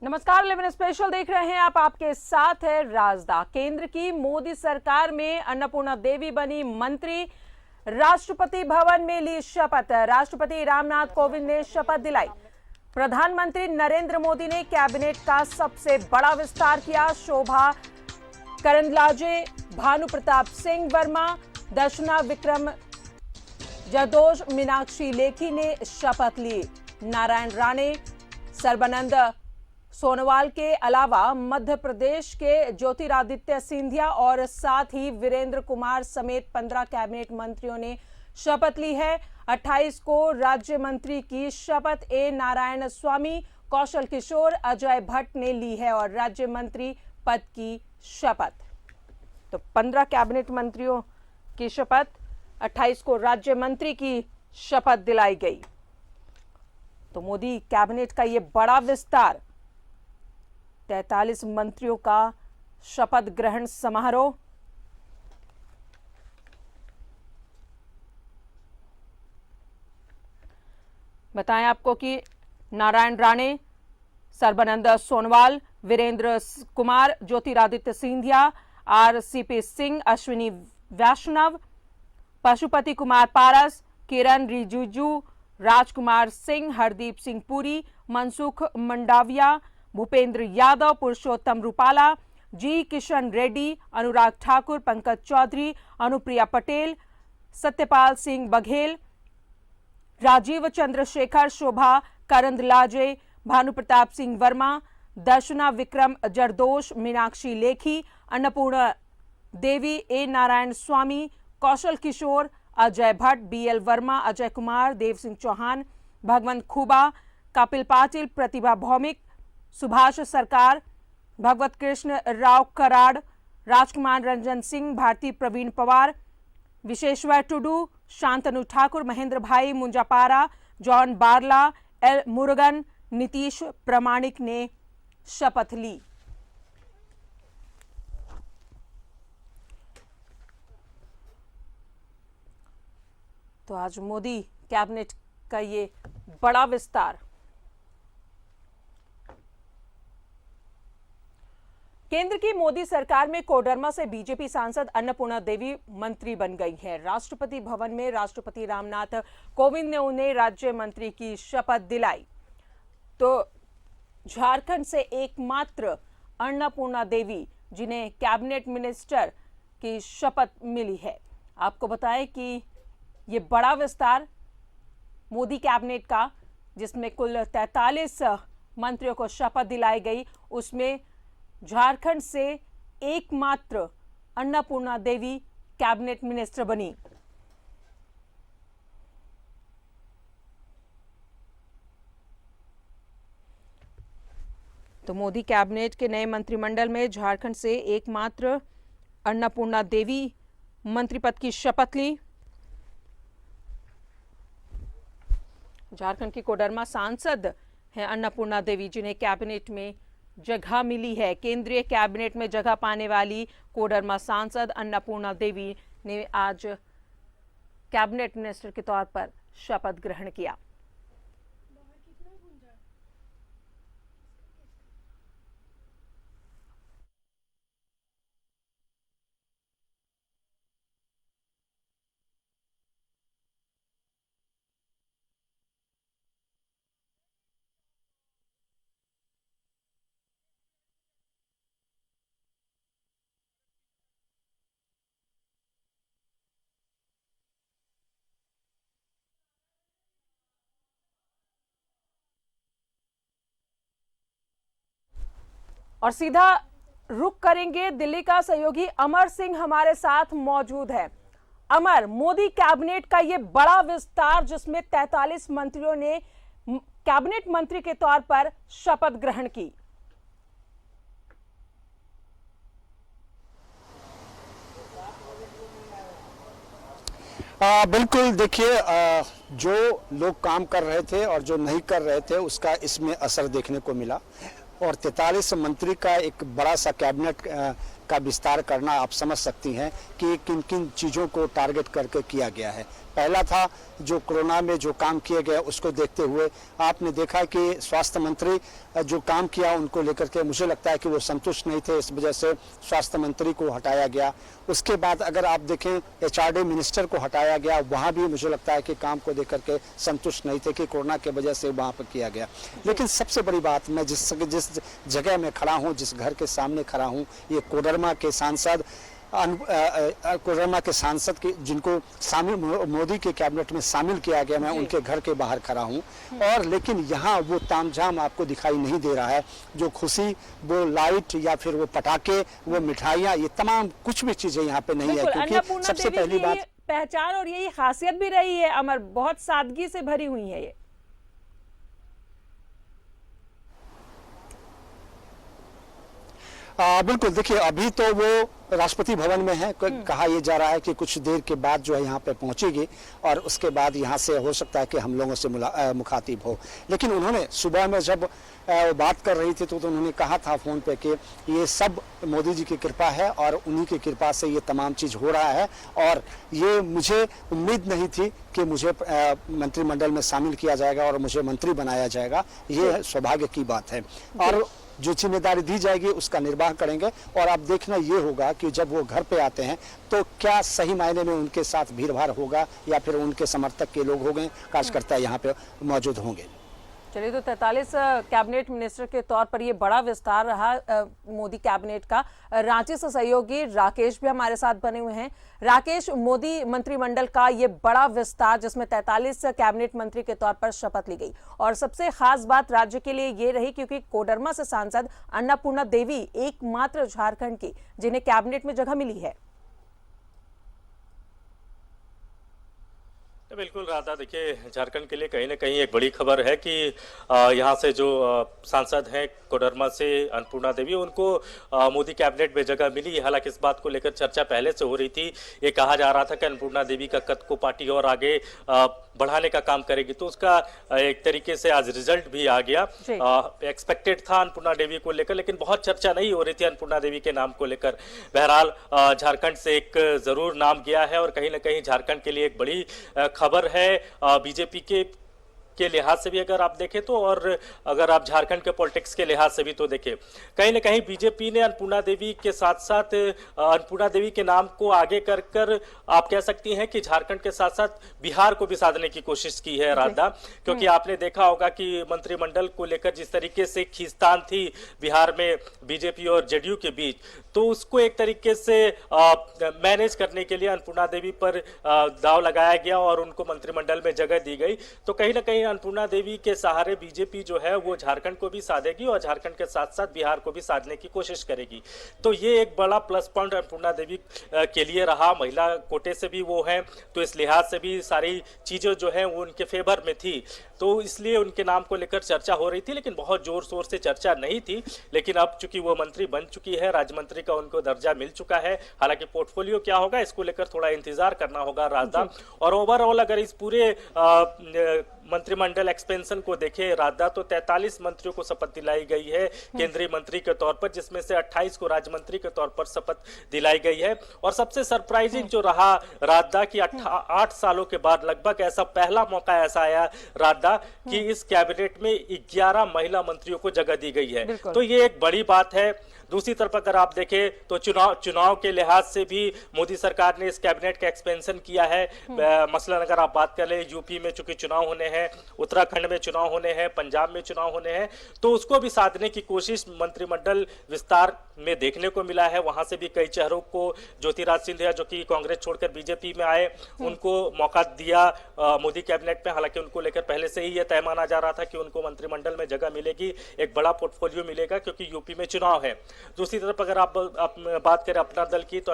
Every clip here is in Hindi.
नमस्कार, 11 स्पेशल देख रहे हैं आप। आपके साथ है राजदा। केंद्र की मोदी सरकार में अन्नपूर्णा देवी बनी मंत्री। राष्ट्रपति भवन में ली शपथ। राष्ट्रपति रामनाथ कोविंद ने शपथ दिलाई। प्रधानमंत्री नरेंद्र मोदी ने कैबिनेट का सबसे बड़ा विस्तार किया। शोभा करंदलाजे, भानु प्रताप सिंह वर्मा, दर्शना विक्रम जरदोश, मीनाक्षी लेखी ने शपथ ली। नारायण राणे, सर्बानंद सोनोवाल के अलावा मध्य प्रदेश के ज्योतिरादित्य सिंधिया और साथ ही वीरेंद्र कुमार समेत 15 कैबिनेट मंत्रियों ने शपथ ली है। 28 को राज्य मंत्री की शपथ ए नारायण स्वामी, कौशल किशोर, अजय भट्ट ने ली है और राज्य मंत्री पद की शपथ। तो 15 कैबिनेट मंत्रियों की शपथ, 28 को राज्य मंत्री की शपथ दिलाई गई। तो मोदी कैबिनेट का यह बड़ा विस्तार, 43 मंत्रियों का शपथ ग्रहण समारोह। बताएं आपको कि नारायण राणे, सर्बानंद सोनोवाल, वीरेंद्र कुमार, ज्योतिरादित्य सिंधिया, आरसीपी सिंह, अश्विनी वैष्णव, पशुपति कुमार पारस, किरण रिजिजू, राजकुमार सिंह, हरदीप सिंह पुरी, मनसुख मंडाविया, भूपेंद्र यादव, पुरुषोत्तम रूपाला, जी किशन रेड्डी, अनुराग ठाकुर, पंकज चौधरी, अनुप्रिया पटेल, सत्यपाल सिंह बघेल, राजीव चंद्रशेखर, शोभा करंदलाजे, भानु प्रताप सिंह वर्मा, दर्शना विक्रम जरदोश, मीनाक्षी लेखी, अन्नपूर्णा देवी, ए नारायण स्वामी, कौशल किशोर, अजय भट्ट, बीएल वर्मा, अजय कुमार, देव सिंह चौहान, भगवंत खुबा, कपिल पाटिल, प्रतिभा भौमिक, सुभाष सरकार, भगवत कृष्ण राव कराड़, राजकुमार रंजन सिंह, भारती प्रवीण पवार, विशेश्वर टुडू, शांतनु ठाकुर, महेंद्र भाई मुंजापारा, जॉन बारला, एल मुरुगन, नीतीश प्रामाणिक ने शपथ ली। तो आज मोदी कैबिनेट का ये बड़ा विस्तार। केंद्र की मोदी सरकार में कोडरमा से बीजेपी सांसद अन्नपूर्णा देवी मंत्री बन गई है। राष्ट्रपति भवन में राष्ट्रपति रामनाथ कोविंद ने उन्हें राज्य मंत्री की शपथ दिलाई। तो झारखंड से एकमात्र अन्नपूर्णा देवी जिन्हें कैबिनेट मिनिस्टर की शपथ मिली है। आपको बताएं कि ये बड़ा विस्तार मोदी कैबिनेट का, जिसमें कुल 43 मंत्रियों को शपथ दिलाई गई, उसमें झारखंड से एकमात्र अन्नपूर्णा देवी कैबिनेट मिनिस्टर बनी। तो मोदी कैबिनेट के नए मंत्रिमंडल में झारखंड से एकमात्र अन्नपूर्णा देवी मंत्री पद की शपथ ली। झारखंड की कोडरमा सांसद हैं अन्नपूर्णा देवी, जिन्हें कैबिनेट में जगह मिली है। केंद्रीय कैबिनेट में जगह पाने वाली कोडरमा सांसद अन्नपूर्णा देवी ने आज कैबिनेट मिनिस्टर के तौर पर शपथ ग्रहण किया। और सीधा रुक करेंगे दिल्ली का सहयोगी अमर सिंह हमारे साथ मौजूद है। अमर, मोदी कैबिनेट का यह बड़ा विस्तार, जिसमें 43 मंत्रियों ने कैबिनेट मंत्री के तौर पर शपथ ग्रहण की। बिल्कुल, देखिए, जो लोग काम कर रहे थे और जो नहीं कर रहे थे उसका इसमें असर देखने को मिला। और 43 मंत्री का एक बड़ा सा कैबिनेट का विस्तार करना आप समझ सकती हैं कि किन किन चीज़ों को टारगेट करके किया गया है। पहला था जो कोरोना में जो काम किए गए उसको देखते हुए आपने देखा कि स्वास्थ्य मंत्री जो काम किया उनको लेकर के मुझे लगता है कि वो संतुष्ट नहीं थे, इस वजह से स्वास्थ्य मंत्री को हटाया गया। उसके बाद अगर आप देखें एचआरडी मिनिस्टर को हटाया गया, वहाँ भी मुझे लगता है कि काम को देकर के संतुष्ट नहीं थे कि कोरोना की वजह से वहाँ पर किया गया। लेकिन सबसे बड़ी बात, मैं जिस जगह में खड़ा हूँ, जिस घर के सामने खड़ा हूँ, ये कोडरमा के सांसद कोडरमा के सांसद के जिनको शामिल मोदी के कैबिनेट में शामिल किया गया, मैं उनके घर के बाहर खड़ा हूं। और लेकिन यहाँ वो तामझाम आपको दिखाई नहीं दे रहा है। जो खुशी, वो लाइट या फिर वो पटाखे, वो मिठाइयाँ, ये तमाम कुछ भी चीजें यहाँ पे नहीं है, क्योंकि सबसे पहली बात पहचान और यही खासियत भी रही है अमर, बहुत सादगी से भरी हुई है ये। बिल्कुल, देखिए अभी तो वो राष्ट्रपति भवन में है, कहा यह जा रहा है कि कुछ देर के बाद जो है यहाँ पे पहुंचेगी और उसके बाद यहाँ से हो सकता है कि हम लोगों से मुखातिब हो। लेकिन उन्होंने सुबह में जब बात कर रही थी तो उन्होंने कहा था फोन पे कि ये सब मोदी जी की कृपा है और उन्हीं की कृपा से ये तमाम चीज़ हो रहा है, और ये मुझे उम्मीद नहीं थी कि मुझे मंत्रिमंडल में शामिल किया जाएगा और मुझे मंत्री बनाया जाएगा। ये सौभाग्य की बात है और जो जिम्मेदारी दी जाएगी उसका निर्वाह करेंगे। और अब देखना ये होगा कि जब वो घर पे आते हैं तो क्या सही मायने में उनके साथ भीड़ भाड़ होगा या फिर उनके समर्थक के लोग होंगे, कार्यकर्ता यहाँ पे मौजूद होंगे। चलिए, तो 43 कैबिनेट मिनिस्टर के तौर पर ये बड़ा विस्तार रहा मोदी कैबिनेट का। रांची से सहयोगी राकेश भी हमारे साथ बने हुए हैं। राकेश, मोदी मंत्रिमंडल का ये बड़ा विस्तार जिसमें 43 कैबिनेट मंत्री के तौर पर शपथ ली गई, और सबसे खास बात राज्य के लिए ये रही क्योंकि कोडरमा से सांसद अन्नपूर्णा देवी एकमात्र झारखंड की जिन्हें कैबिनेट में जगह मिली है। बिल्कुल राधा, देखिए झारखंड के लिए कहीं ना कहीं एक बड़ी खबर है कि यहाँ से जो सांसद हैं कोडरमा से अन्नपूर्णा देवी, उनको मोदी कैबिनेट में जगह मिली। हालांकि इस बात को लेकर चर्चा पहले से हो रही थी। ये कहा जा रहा था कि अन्नपूर्णा देवी का कद को पार्टी और आगे बढ़ाने का काम करेगी, तो उसका एक तरीके से आज रिजल्ट भी आ गया। एक्सपेक्टेड था अन्नपूर्णा देवी को लेकर, लेकिन बहुत चर्चा नहीं हो रही थी अन्नपूर्णा देवी के नाम को लेकर। बहरहाल झारखंड से एक जरूर नाम गया है और कहीं ना कहीं झारखंड के लिए एक बड़ी खबर है बीजेपी के लिहाज से भी अगर आप देखें तो, और अगर आप झारखंड के पॉलिटिक्स के लिहाज से भी तो देखें, कहीं ना कहीं बीजेपी ने अन्नपूर्णा देवी के साथ साथ अन्नपूर्णा देवी के नाम को आगे कर आप कह सकती हैं कि झारखंड के साथ साथ बिहार को भी साधने की कोशिश की है राधा। क्योंकि आपने देखा होगा कि मंत्रिमंडल को लेकर जिस तरीके से खींचतान थी बिहार में बीजेपी और जेडीयू के बीच, तो उसको एक तरीके से मैनेज करने के लिए अन्नपूर्णा देवी पर दाव लगाया गया और उनको मंत्रिमंडल में जगह दी गई। तो कहीं ना कहीं अन्नपूर्णा देवी के सहारे बीजेपी जो है वो झारखंड को भी साधेगी और झारखंड के साथ साथ बिहार को भी साधने की कोशिश करेगी। तो ये एक बड़ा प्लस पॉइंट अन्नपूर्णा देवी के लिए रहा। महिला कोटे से भी वो हैं, तो इस लिहाज से भी सारी चीजें जो है वो उनके फेवर में थी, तो इसलिए उनके नाम को लेकर चर्चा हो रही थी, लेकिन बहुत जोर शोर से चर्चा नहीं थी। लेकिन अब चूंकि वो मंत्री बन चुकी है, राज्य मंत्री का उनको दर्जा मिल चुका है। हालांकि पोर्टफोलियो क्या होगा इसको लेकर थोड़ा इंतजार करना होगा राधा। और ओवरऑल अगर इस पूरे मंत्रिमंडल एक्सपेंशन को देखें राधा, तो 43 मंत्रियों को शपथ दिलाई गई है केंद्रीय मंत्री के तौर पर, जिसमें से 28 को राज्य मंत्री के तौर पर शपथ दिलाई गई है। और सबसे सरप्राइजिंग जो रहा राधा कि 8 सालों के बाद लगभग ऐसा पहला मौका ऐसा आया राधा कि इस कैबिनेट में 11 महिला मंत्रियों को जगह दी गई है। तो ये एक बड़ी बात है। दूसरी तरफ अगर आप देखें तो चुनाव के लिहाज से भी मोदी सरकार ने इस कैबिनेट का एक्सपेंशन किया है। मसलन अगर आप बात कर ले, यूपी में चूंकि चुनाव होने हैं, उत्तराखंड में चुनाव होने हैं, पंजाब में चुनाव होने हैं, तो उसको भी साधने की कोशिश मंत्रिमंडल विस्तार में देखने को मिला है। वहां से भी कई चेहरों को, ज्योतिरादित्य सिंधिया जो कि कांग्रेस छोड़कर बीजेपी में आए, उनको मौका दिया मोदी कैबिनेट में। हालांकि उनको लेकर पहले से ही यह तय माना जा रहा था कि उनको मंत्रिमंडल में जगह मिलेगी, एक बड़ा पोर्टफोलियो मिलेगा क्योंकि यूपी में चुनाव है। दूसरी तरफ अगर आप बात करें अपना दल की, तो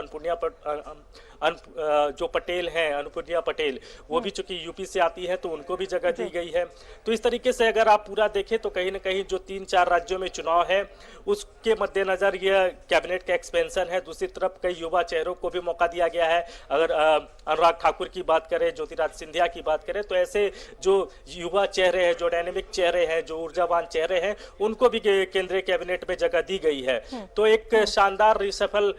जो पटेल हैं, अनुप्रिया पटेल, वो भी चूंकि यूपी से आती है तो उनको भी जगह दी गई है। तो इस तरीके से अगर आप पूरा देखें तो कहीं ना कहीं जो 3-4 राज्यों में चुनाव है उसके मद्देनजर ये कैबिनेट का एक्सपेंशन है, दूसरी तरफ कई युवा चेहरों को भी मौका दिया गया है। अगर अनुराग ठाकुर की बात करें, ज्योतिरादित्य सिंधिया की बात करें, तो ऐसे जो युवा चेहरे हैं, जो डायनेमिक चेहरे हैं, जो ऊर्जावान चेहरे हैं, उनको भी केंद्रीय कैबिनेट में जगह दी गई है। तो एक शानदार रिसफल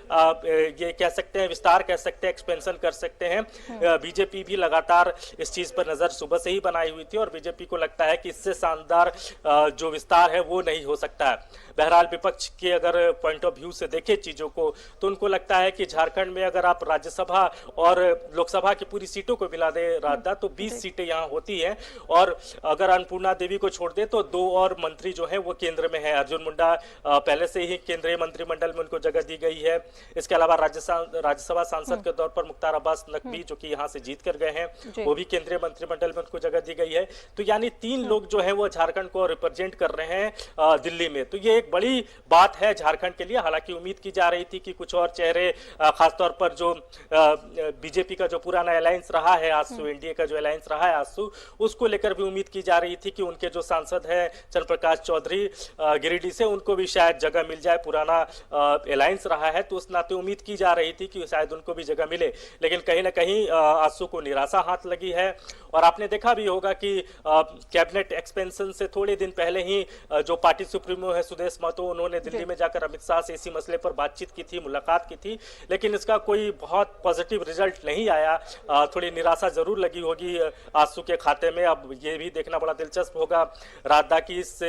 ये कह सकते हैं, विस्तार कह सकते हैं, एक्सपेंशन कर सकते हैं। बीजेपी भी लगातार इस चीज पर नजर सुबह से ही बनाई हुई थी और बीजेपी को लगता है कि इससे शानदार जो विस्तार है वो नहीं हो सकता है। बहरहाल विपक्ष के अगर पॉइंट ऑफ व्यू से देखें चीजों को, तो उनको लगता है कि झारखंड में अगर आप राज्यसभा और लोकसभा की पूरी सीटों को मिला दे राधा, तो 20 सीटें यहाँ होती हैं और अगर अन्नपूर्णा देवी को छोड़ दे तो 2 और मंत्री जो है वो केंद्र में है। अर्जुन मुंडा पहले से ही केंद्रीय मंत्रिमंडल में उनको जगह दी गई है। इसके अलावा राज्यसभा सांसद के तौर पर मुख्तार अब्बास नकवी जो कि यहाँ से जीत कर गए हैं, वो भी केंद्रीय मंत्रिमंडल में उनको जगह दी गई है। तो यानी 3 लोग जो है वो झारखंड को रिप्रेजेंट कर रहे हैं दिल्ली में। तो ये एक बड़ी बात है झारखंड के लिए। हालांकि उम्मीद की जा रही थी कि कुछ और चेहरे, खासतौर पर जो बीजेपी का जो पुराना अलायंस रहा है आजसू, एनडीए का जो अलायंस रहा है आजसू, उसको लेकर भी उम्मीद की जा रही थी कि उनके जो सांसद हैं चंद्रप्रकाश चौधरी गिरिडीह से, उनको भी शायद जगह मिल जाए। पुराना अलायंस रहा है तो उस नाते उम्मीद की जा रही थी कि शायद उनको भी जगह मिले, लेकिन कहीं ना कहीं आजसू को निराशा हाथ लगी है। और आपने देखा भी होगा कि कैबिनेट एक्सपेंशन से थोड़े दिन पहले ही जो पार्टी सुप्रीमो है सुदेश महतो, उन्होंने दिल्ली में जाकर अमित शाह से इसी मसले पर बातचीत की थी, मुलाकात की थी, लेकिन इसका कोई बहुत पॉजिटिव रिजल्ट नहीं आया। थोड़ी निराशा जरूर लगी होगी आजसू के खाते में। अब ये भी देखना बड़ा दिलचस्प होगा राधा की इस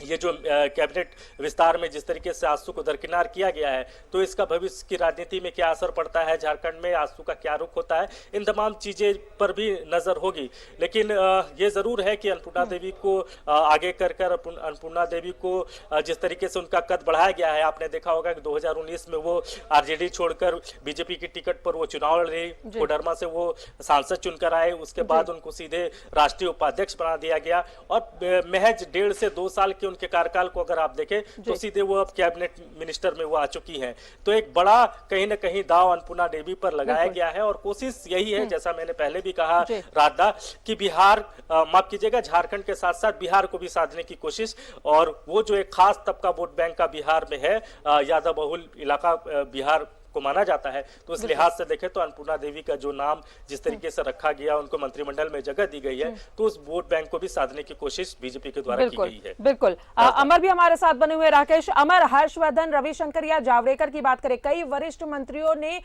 ये जो कैबिनेट विस्तार में जिस तरीके से आजसू को दरकिनार किया गया है, तो इसका भविष्य की राजनीति में क्या असर पड़ता है, झारखंड में आजसू का क्या रुख होता है, इन तमाम चीजें पर भी नजर होगी। लेकिन ये जरूर है कि अन्नपूर्णा देवी को आगे कर अन्नपूर्णा देवी को जिस तरीके से उनका कद बढ़ाया गया है, आपने देखा होगा कि 2019 में वो आरजेडी छोड़कर बीजेपी की टिकट पर वो चुनाव लड़ी, कोडरमा से वो सांसद चुनकर आए, उसके बाद उनको सीधे राष्ट्रीय उपाध्यक्ष बना दिया गया और महज 1.5 से 2 साल के उनके कार्यकाल को अगर आप देखें तो सीधे वो अब कैबिनेट मिनिस्टर में वो आ चुकी हैं। तो एक बड़ा कहीं ना कहीं दाव अन्नपूर्णा देवी पर लगाया गया है और कोशिश यही है, जैसा मैंने पहले भी कहा राधा, कि बिहार, माफ कीजिएगा, झारखंड के साथ साथ बिहार को भी साधने की कोशिश। और वो जो एक खास तबका वोट बैंक का बिहार में है, यादव बहुल इलाका बिहार को माना जाता है, तो इस लिहाज से देखें तो अन्नपूर्णा देवी का जो नाम जिस तरीके से रखा गया, उनको मंत्रिमंडल में जगह दी गई है, तो उस वोट बैंक को भी साधने की कोशिश बीजेपी के द्वारा की गई है। बिल्कुल। अमर भी हमारे साथ बने हुए। राकेश, अमर, हर्षवर्धन, रविशंकर या जावड़ेकर की बात करें, कई वरिष्ठ मंत्रियों ने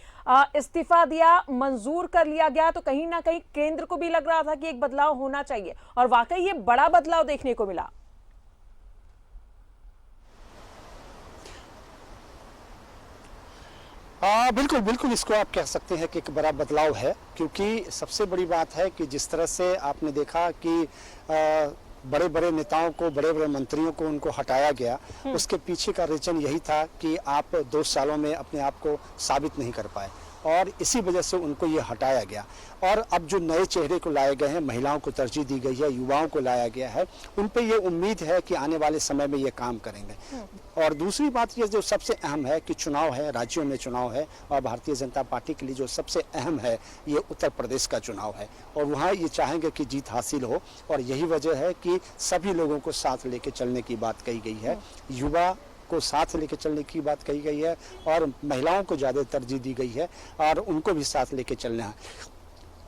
इस्तीफा दिया, मंजूर कर लिया गया, तो कहीं ना कहीं केंद्र को भी लग रहा था कि एक बदलाव होना चाहिए और वाकई ये बड़ा बदलाव देखने को मिला। बिल्कुल बिल्कुल, इसको आप कह सकते हैं कि एक बड़ा बदलाव है, क्योंकि सबसे बड़ी बात है कि जिस तरह से आपने देखा कि बड़े बड़े नेताओं को, बड़े बड़े मंत्रियों को उनको हटाया गया, उसके पीछे का रीजन यही था कि आप 2 सालों में अपने आप को साबित नहीं कर पाए और इसी वजह से उनको ये हटाया गया। और अब जो नए चेहरे को लाए गए हैं, महिलाओं को तरजीह दी गई है, युवाओं को लाया गया है, उन पे ये उम्मीद है कि आने वाले समय में ये काम करेंगे। और दूसरी बात ये जो सबसे अहम है कि चुनाव है, राज्यों में चुनाव है और भारतीय जनता पार्टी के लिए जो सबसे अहम है ये उत्तर प्रदेश का चुनाव है और वहाँ ये चाहेंगे कि जीत हासिल हो। और यही वजह है कि सभी लोगों को साथ लेके चलने की बात कही गई है, युवा को साथ लेके चलने की बात कही गई है और महिलाओं को ज़्यादा तरजीह दी गई है और उनको भी साथ लेके चलना है।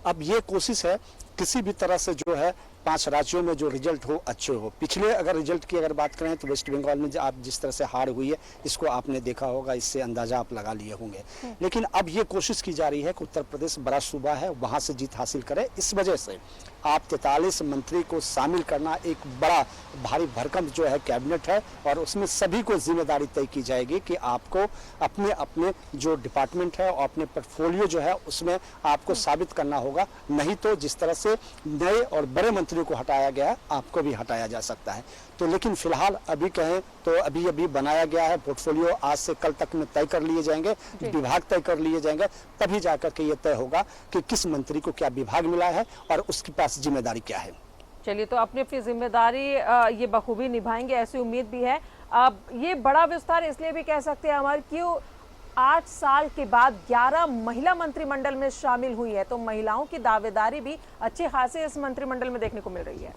अब ये कोशिश है किसी भी तरह से जो है 5 राज्यों में जो रिजल्ट हो अच्छे हो। पिछले अगर रिजल्ट की अगर बात करें तो वेस्ट बंगाल में आप जिस तरह से हार हुई है, इसको आपने देखा होगा, इससे अंदाजा आप लगा लिए होंगे। लेकिन अब ये कोशिश की जा रही है कि उत्तर प्रदेश बड़ा सूबा है, वहाँ से जीत हासिल करे। इस वजह से आप 43 मंत्री को शामिल करना एक बड़ा भारी भरकम जो है कैबिनेट है और उसमें सभी को जिम्मेदारी तय की जाएगी कि आपको अपने अपने जो डिपार्टमेंट है और अपने पोर्टफोलियो जो है उसमें आपको साबित करना होगा। नहीं तो जिस तरह से नए और बड़े मंत्रियों को हटाया गया, आपको भी हटाया जा सकता है। तो लेकिन फिलहाल अभी कहें तो अभी बनाया गया है पोर्टफोलियो, आज से कल तक में तय कर लिए जाएंगे, विभाग तय कर लिए जाएंगे, तभी जाकर के ये तय होगा कि किस मंत्री को क्या विभाग मिला है और उसके पास जिम्मेदारी क्या है। चलिए, तो अपनी अपनी जिम्मेदारी ये बखूबी निभाएंगे, ऐसी उम्मीद भी है। अब ये बड़ा विस्तार इसलिए भी कह सकते हैं हमारे, क्यों 8 साल के बाद 11 महिला मंत्रिमंडल में शामिल हुई है, तो महिलाओं की दावेदारी भी अच्छे खासे इस मंत्रिमंडल में देखने को मिल रही है।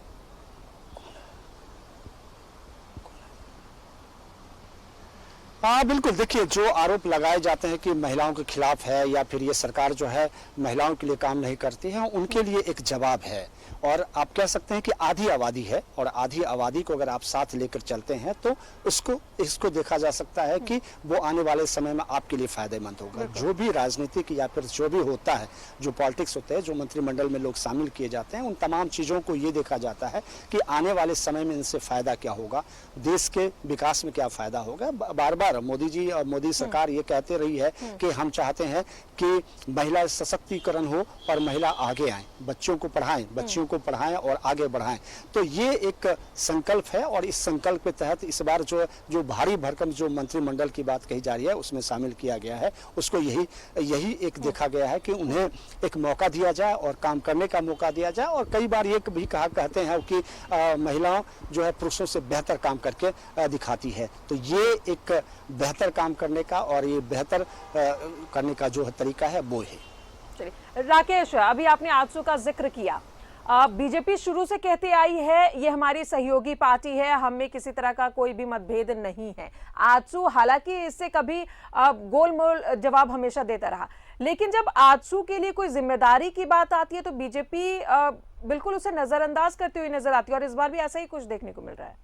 हाँ बिल्कुल, देखिए जो आरोप लगाए जाते हैं कि महिलाओं के खिलाफ है या फिर ये सरकार जो है महिलाओं के लिए काम नहीं करती है, उनके लिए एक जवाब है। और आप कह सकते हैं कि आधी आबादी है और आधी आबादी को अगर आप साथ लेकर चलते हैं तो इसको देखा जा सकता है कि वो आने वाले समय में आपके लिए फायदेमंद होगा। जो भी राजनीतिक या फिर जो भी होता है, जो पॉलिटिक्स होते हैं, जो मंत्रिमंडल में लोग शामिल किए जाते हैं, उन तमाम चीज़ों को ये देखा जाता है कि आने वाले समय में इनसे फायदा क्या होगा, देश के विकास में क्या फायदा होगा। बार बार मोदी जी और मोदी सरकार ये कहते रही है कि हम चाहते हैं कि महिला सशक्तिकरण हो और महिला आगे आए, बच्चों को पढ़ाएं, बच्चियों को पढ़ाएं और आगे बढ़ाएं। तो ये एक संकल्प है और इस संकल्प के तहत इस बार जो भारी भरकम जो मंत्रिमंडल की बात कही जा रही है उसमें शामिल किया गया है, उसको यही एक देखा गया है कि उन्हें एक मौका दिया जाए और काम करने का मौका दिया जाए। और कई बार ये भी कहते हैं कि महिलाओं जो है पुरुषों से बेहतर काम करके दिखाती है। तो ये एक बेहतर काम करने का और ये बेहतर करने का जो तरीका है वो है। चलिए राकेश, अभी आपने आजसू का जिक्र किया। बीजेपी शुरू से कहती आई है ये हमारी सहयोगी पार्टी है, हमें किसी तरह का कोई भी मतभेद नहीं है। आजसू हालांकि इससे कभी गोलमोल जवाब हमेशा देता रहा, लेकिन जब आजसू के लिए कोई जिम्मेदारी की बात आती है तो बीजेपी बिल्कुल उसे नजरअंदाज करती हुई नजर आती है और इस बार भी ऐसा ही कुछ देखने को मिल रहा है।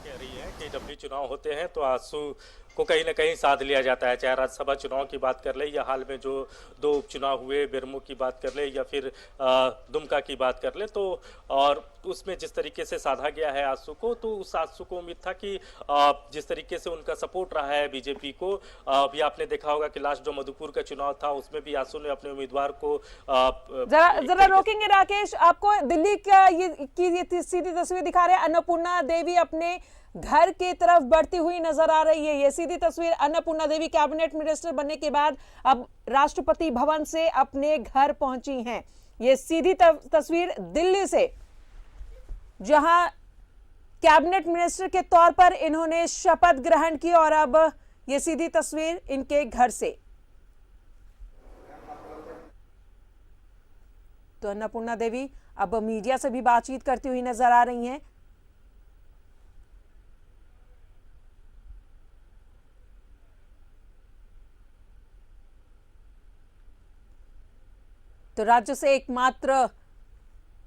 कह रही है कि जब भी चुनाव होते हैं तो आजसू को कहीं ना कहीं साध लिया जाता है, चाहे राज्यसभा चुनाव की बात कर ले या हाल में जो 2 उपचुनाव हुए, बेरमो की बात कर ले या फिर दुमका की बात कर ले, तो और उसमें जिस तरीके से साधा गया है आजसू को, तो उस आजसू को उम्मीद था कि जिस तरीके से उनका सपोर्ट रहा है बीजेपी को, अभी आपने देखा होगा कि लास्ट जो मधुपुर का चुनाव था उसमें भी आजसू ने अपने उम्मीदवार को जरा रोकेंगे राकेश, आपको दिल्ली का ये सीधी तस्वीर दिखा रहे हैं। अन्नपूर्णा देवी अपने घर की तरफ बढ़ती हुई नजर आ रही है। ये सीधी तस्वीर अन्नपूर्णा देवी कैबिनेट मिनिस्टर बनने के बाद अब राष्ट्रपति भवन से अपने घर पहुंची हैं। ये सीधी तस्वीर दिल्ली से, जहां कैबिनेट मिनिस्टर के तौर पर इन्होंने शपथ ग्रहण की और अब ये सीधी तस्वीर इनके घर से। तो अन्नपूर्णा देवी अब मीडिया से भी बातचीत करती हुई नजर आ रही हैं। तो राज्य से एकमात्र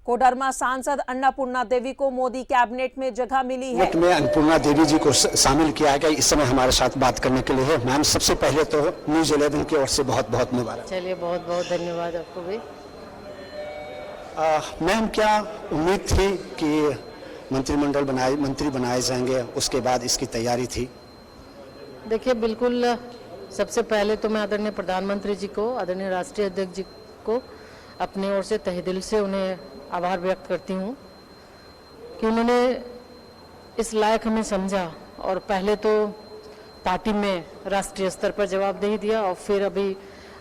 कोडरमा सांसद अन्नपूर्णा देवी को मोदी कैबिनेट में जगह मिली है। में अन्नपूर्णा देवी जी को शामिल किया गया, इस समय हमारे साथ बात करने के लिए है। मैम, सबसे पहले तो न्यूज़ 11 की ओर से बहुत बहुत मुबारक। चलिए, बहुत बहुत धन्यवाद आपको भी। मैम, क्या उम्मीद थी कि मंत्री बनाए जाएंगे, उसके बाद इसकी तैयारी थी? देखिए, बिल्कुल सबसे पहले तो मैं आदरणीय प्रधानमंत्री जी को, आदरणीय राष्ट्रीय अध्यक्ष जी को अपने ओर से तहे दिल से उन्हें आभार व्यक्त करती हूँ कि उन्होंने इस लायक हमें समझा और पहले तो पार्टी में राष्ट्रीय स्तर पर जवाबदेही दिया और फिर अभी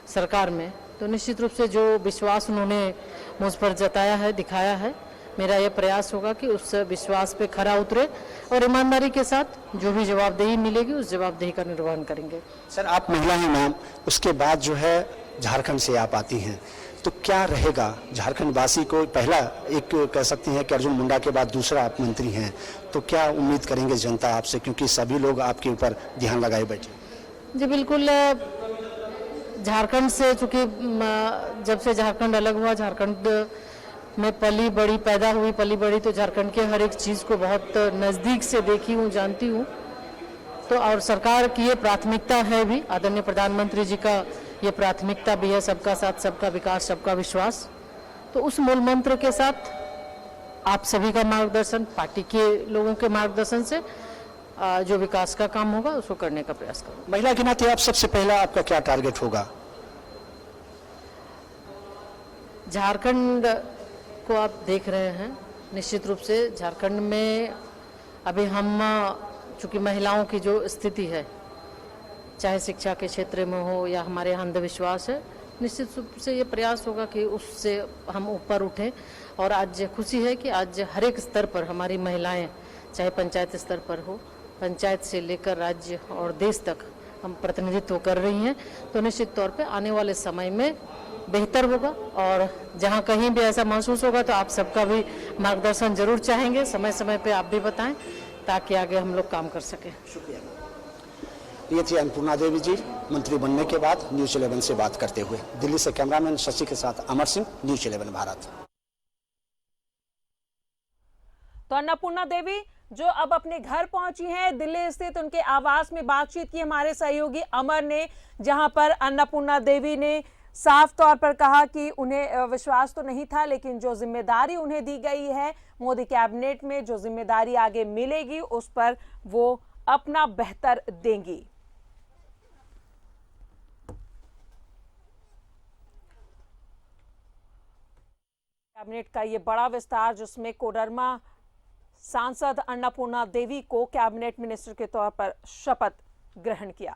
सरकार में। तो निश्चित रूप से जो विश्वास उन्होंने मुझ पर जताया है, दिखाया है, मेरा यह प्रयास होगा कि उस विश्वास पे खरा उतरे और ईमानदारी के साथ जो भी जवाबदेही मिलेगी उस जवाबदेही का निर्वहन करेंगे। सर, आप महिला हैं मैम, उसके बाद जो है झारखंड से आप आती हैं, तो क्या रहेगा झारखंड वासी को? पहला एक कह सकती हैं कि अर्जुन मुंडा के बाद दूसरा आप मंत्री हैं, तो क्या उम्मीद करेंगे जनता आपसे, क्योंकि सभी लोग आपके ऊपर ध्यान लगाए बैठे? जी बिल्कुल, झारखंड से, चूँकि जब से झारखंड अलग हुआ, झारखंड में पली बड़ी, पैदा हुई, पली बड़ी, तो झारखंड के हर एक चीज़ को बहुत नज़दीक से देखी हूँ, जानती हूँ। तो और सरकार की ये प्राथमिकता है भी, आदरणीय प्रधानमंत्री जी का ये प्राथमिकता भी है, सबका साथ, सबका विकास, सबका विश्वास। तो उस मूल मंत्र के साथ आप सभी का मार्गदर्शन, पार्टी के लोगों के मार्गदर्शन से जो विकास का काम होगा उसको करने का प्रयास करूँगा। महिला के नाते आप सबसे पहला आपका क्या टारगेट होगा? झारखंड को आप देख रहे हैं, निश्चित रूप से झारखंड में अभी हम, चूँकि महिलाओं की जो स्थिति है, चाहे शिक्षा के क्षेत्र में हो या हमारे अंधविश्वास है, निश्चित रूप से ये प्रयास होगा कि उससे हम ऊपर उठें। और आज खुशी है कि आज हर एक स्तर पर हमारी महिलाएं, चाहे पंचायत स्तर पर हो, पंचायत से लेकर राज्य और देश तक हम प्रतिनिधित्व कर रही हैं, तो निश्चित तौर पे आने वाले समय में बेहतर होगा। और जहां कहीं भी ऐसा महसूस होगा तो आप सबका भी मार्गदर्शन जरूर चाहेंगे, समय समय पे आप भी बताएं ताकि आगे हम लोग काम कर सकें। शुक्रिया। ये थी अन्नपूर्णा देवी जी, मंत्री बनने के बाद न्यूज़ 11 से बात करते हुए। दिल्ली से कैमरामैन शशि के साथ अमर सिंह, न्यूज़ 11 भारत। तो अन्नपूर्णा देवी जो अब अपने घर पहुंची हैं, दिल्ली स्थित उनके आवास में बातचीत की हमारे सहयोगी अमर ने, जहां पर अन्नपूर्णा देवी ने साफ तौर पर कहा कि उन्हें विश्वास तो नहीं था, लेकिन जो जिम्मेदारी उन्हें दी गई है मोदी कैबिनेट में, जो जिम्मेदारी आगे मिलेगी उस पर वो अपना बेहतर देंगी। कैबिनेट का ये बड़ा विस्तार, जिसमें कोडरमा सांसद अन्नपूर्णा देवी को कैबिनेट मिनिस्टर के तौर पर शपथ ग्रहण किया।